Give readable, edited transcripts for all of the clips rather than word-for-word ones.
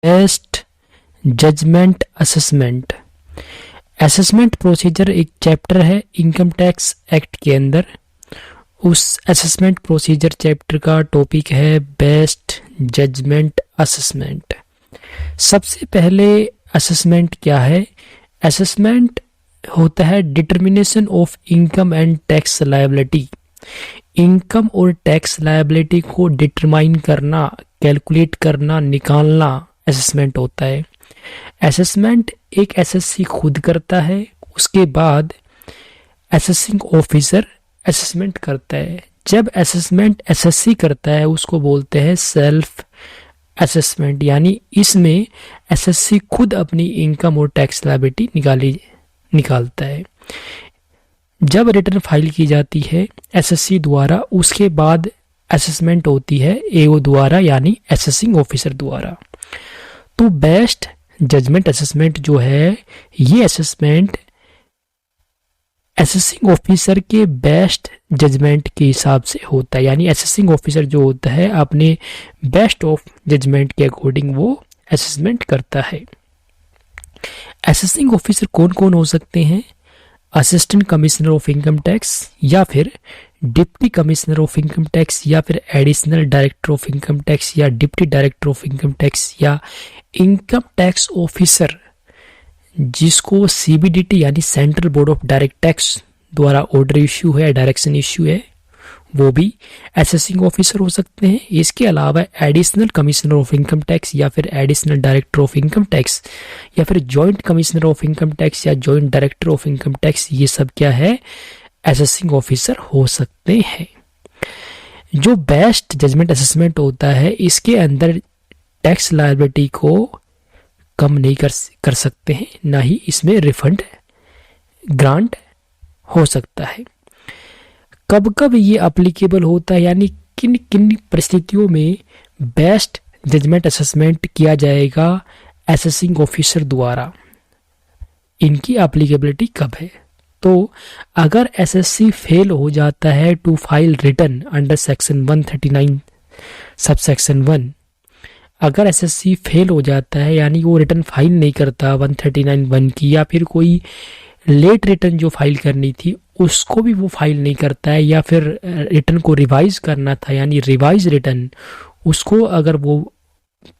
Best judgment assessment. Assessment procedure एक chapter है income tax act के अंदर। उस असेसमेंट प्रोसीजर चैप्टर का टॉपिक है बेस्ट जजमेंट असेसमेंट। सबसे पहले असेसमेंट क्या है? असेसमेंट होता है determination of income and tax liability. Income और टैक्स लायबिलिटी को डिटरमाइन करना, कैलकुलेट करना, निकालना असेसमेंट होता है। असेसमेंट एक एसएससी खुद करता है, उसके बाद असेसिंग ऑफिसर असेसमेंट करता है। जब असेसमेंट एसएससी करता है उसको बोलते हैं सेल्फ असेसमेंट, यानी इसमें एसएससी खुद अपनी इनकम और टैक्स लायबिलिटी निकालता है। जब रिटर्न फाइल की जाती है एसएससी द्वारा, उसके बाद असेसमेंट होती है एओ द्वारा, यानी असेसिंग ऑफिसर द्वारा। तो बेस्ट जजमेंट असेसमेंट जो है, ये असेसमेंट असेसिंग ऑफिसर के बेस्ट जजमेंट के हिसाब से होता है, यानी असेसिंग ऑफिसर जो होता है अपने बेस्ट ऑफ जजमेंट के अकॉर्डिंग वो असेसमेंट करता है। असेसिंग ऑफिसर कौन कौन हो सकते हैं? Assistant commissioner of income tax, या फिर deputy commissioner of income tax, या फिर additional director of income tax, या deputy director of income tax, या इनकम टैक्स ऑफिसर जिसको सीबीडीटी यानी central board of direct tax द्वारा ऑर्डर इश्यू है, डायरेक्शन इश्यू है, वो भी असेसिंग ऑफिसर हो सकते हैं। इसके अलावा additional commissioner of income tax, या फिर additional director of income tax, या फिर joint commissioner of income tax, या joint director of income tax, ये सब क्या है? असेसिंग ऑफिसर हो सकते हैं। जो बेस्ट जजमेंट असेसमेंट होता है, इसके अंदर टैक्स लायबिलिटी को कम नहीं कर सकते हैं, ना ही इसमें रिफंड ग्रांट हो सकता है। कब कब ये अप्लीकेबल होता है, यानी किन किन परिस्थितियों में बेस्ट जजमेंट असेसमेंट किया जाएगा असेसिंग ऑफिसर द्वारा, इनकी अप्लीकेबिलिटी कब है? तो अगर एसएससी फेल हो जाता है to file return under section 139 subsection 1, अगर एसएससी फेल हो जाता है यानी वो रिटर्न फाइल नहीं करता 139(1) की, या फिर कोई लेट रिटर्न जो फाइल करनी थी उसको भी वो फाइल नहीं करता है, या फिर रिटर्न को रिवाइज करना था यानी रिवाइज रिटर्न, उसको अगर वो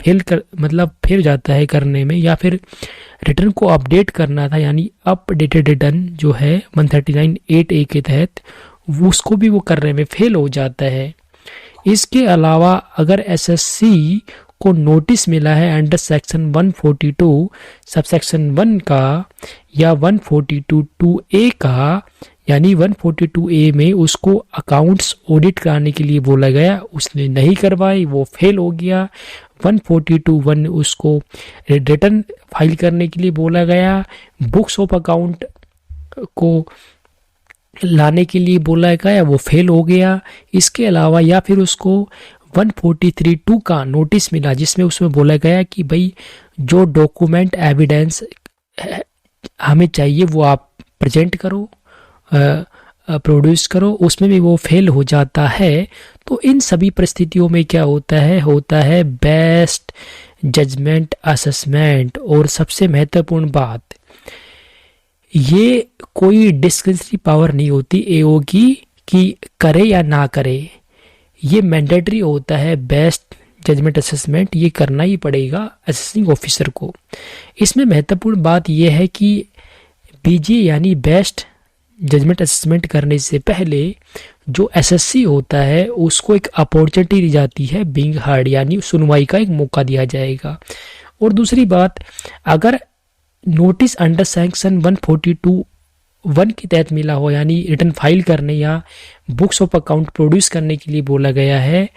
फेल जाता है करने में, या फिर रिटर्न को अपडेट करना था यानी अपडेटेड रिटर्न जो है 139(8)(a) के तहत, वो उसको भी वो करने में फेल हो जाता है। इसके अलावा अगर एसएससी को नोटिस मिला है अंडर सेक्शन 142 सबसेक्शन 1 का, या 142(2)(a) का, यानी 142(a) में उसको अकाउंट्स ऑडिट कराने के लिए बोला गया, उसने नहीं करवाई, वो फेल हो गया। 142(1) उसको रिटर्न फाइल करने के लिए बोला गया, बुक्स ऑफ अकाउंट को लाने के लिए बोला गया, वो फेल हो गया। इसके अलावा या फिर उसको 143(2) का नोटिस मिला जिसमें उसमें बोला गया कि भाई जो डॉक्यूमेंट एविडेंस हमें चाहिए वो आप प्रेजेंट करो, प्रोड्यूस करो, उसमें भी वो फेल हो जाता है। तो इन सभी परिस्थितियों में क्या होता है बेस्ट जजमेंट असेसमेंट। और सबसे महत्वपूर्ण बात, ये कोई डिस्क्रिशनरी पावर नहीं होती एओ की कि करे या ना करे, ये मैंडेटरी होता है बेस्ट जजमेंट असेसमेंट, ये करना ही पड़ेगा असेसिंग ऑफिसर को। इसमें महत्वपूर्ण बात यह है कि बीजे यानी बेस्ट जजमेंट असेसमेंट करने से पहले जो एसएससी होता है उसको एक अपॉर्चुनिटी दी जाती है बीइंग हर्ड, यानी सुनवाई का एक मौका दिया जाएगा। और दूसरी बात, अगर नोटिस अंडर सेक्शन 142(1) के तहत मिला हो, यानी रिटर्न फाइल करने या बुक्स ऑफ अकाउंट प्रोड्यूस करने के लिए बोला गया है,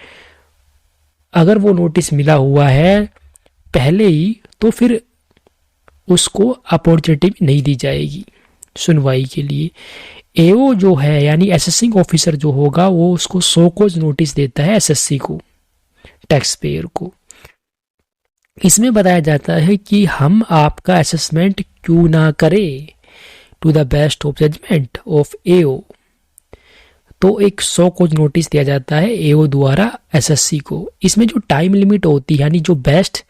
अगर वो नोटिस मिला हुआ है पहले ही, तो फिर उसको अपॉर्चुनिटी नहीं दी जाएगी सुनवाई के लिए। एओ जो है यानी असेसिंग ऑफिसर जो होगा वो उसको सो कॉज नोटिस देता है एसएससी को, टैक्स पेयर को। इसमें बताया जाता है कि हम आपका असेसमेंट क्यों ना करें to the best of judgment of AO. तो एक 100 को नोटिस दिया जाता है एओ द्वारा एसएससी को। इसमें जो टाइम लिमिट होती है यानी जो बेस्ट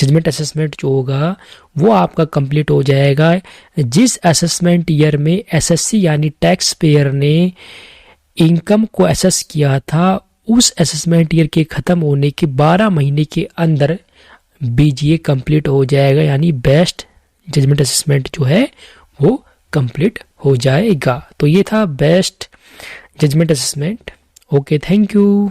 जजमेंट असेसमेंट जो होगा वो आपका कंप्लीट हो जाएगा जिस असेसमेंट ईयर में एसएससी यानी टैक्स पेयर ने इनकम को असेस किया था, उस असेसमेंट ईयर के ख़त्म होने के 12 महीने के अंदर बीजीए कंप्लीट हो जाएगा, यानी बेस्ट जजमेंट असेसमेंट जो है वो कंप्लीट हो जाएगा। तो ये था best judgment assessment. Okay, thank you.